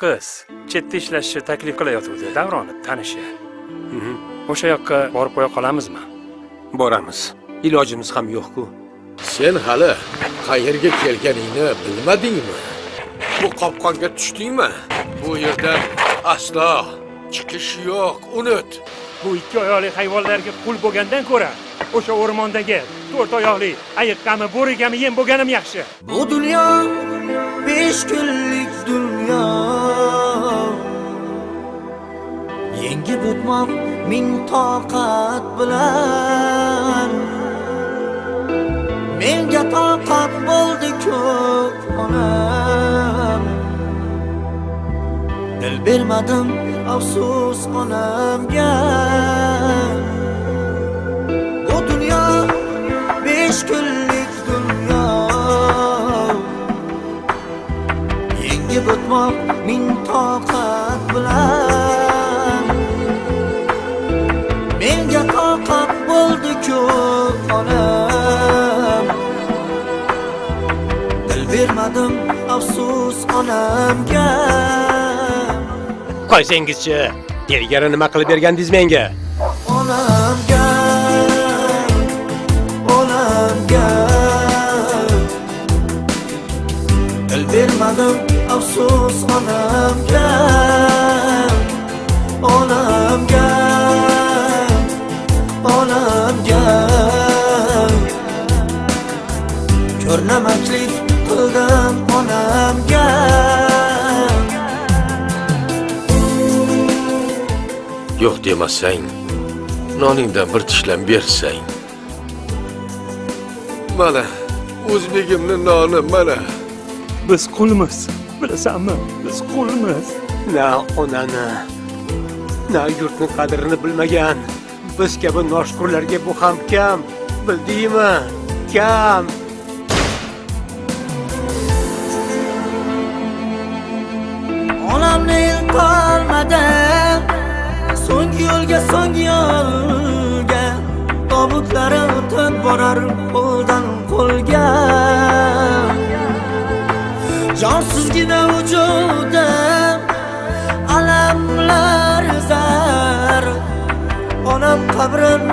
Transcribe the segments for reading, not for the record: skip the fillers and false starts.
qiz chetda ishlashni taklif qilayotgandi Davronni tanishi. O'sha yoqqa borib qo'ya qolamizmi? Boramiz. Ilojimiz ham yo'q-ku. Sen hali qayerga kelganingni bilmadingmi? Bu qopqonga tushdingmi? Bu yerdan aslo chiqish yo'q, unut. Bu ikki oyoqli hayvonlarga qul bo'lgandan ko'ra, o'sha o'rmondagi to'rt oyoqli ayiqqami, bo'rigami yem bo'lganim yaxshi. Bu dunyo 5 kunlik dunyo. Yengib o'tmoq ming toqat bilan. Menga toqat bo'ldi ko'p onam. Dil bermadim afsus onamga. Bu dunyo 5 kunlik dunyo. Yengib o'tmoq ming toqat bilan. Menga toqat bo'ldi ko'p onam. Dil bermadim afsus onamga. Qo'ysangizchi, ilgari nima qilib bergandingiz menga? Onamga, onamga. Dil bermadim afsus onamga. Onamga, onamga. Ko'rnamaklik qildim onamga. Yo'q demasang, noningdan bir tishlam bersang. Mana o'zbegimning noni mana. Biz qulmiz, bilasanmi? Biz qulmiz. Na onani, na yurtning qadrini bilmagan biz kabi noshukurlarga bu ham kam, bildingmi? Kam. Onamni qolmadim. So'nggi yo'lga tobutlari o'tib borar qo'ldan qo'lga. Jonsizgina vujudim alamlar zar. Onam qabrim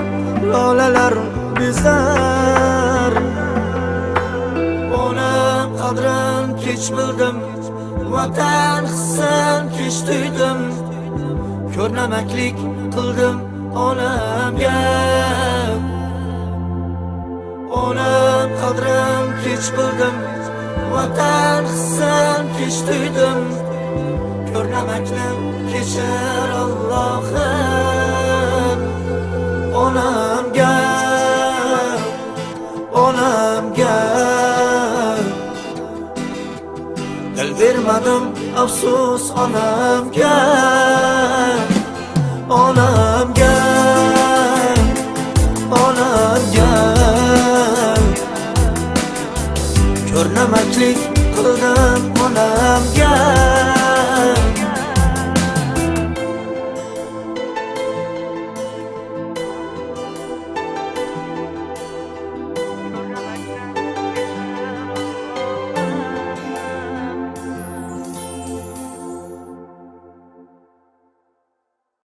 lolalar bezar. Onam qadrin kech bildim, vatan hissan kech tuydim. Ko'rnamaklik qildim onamga. Onam qadrim kech bildim, vatan hissan kech tuydim. Ko'rnamakni kechir Allohim. Onamga, onamga. Dil bermadim afsus onamga. Onamga, onamga. Ko'rnamaklik qildim onamga.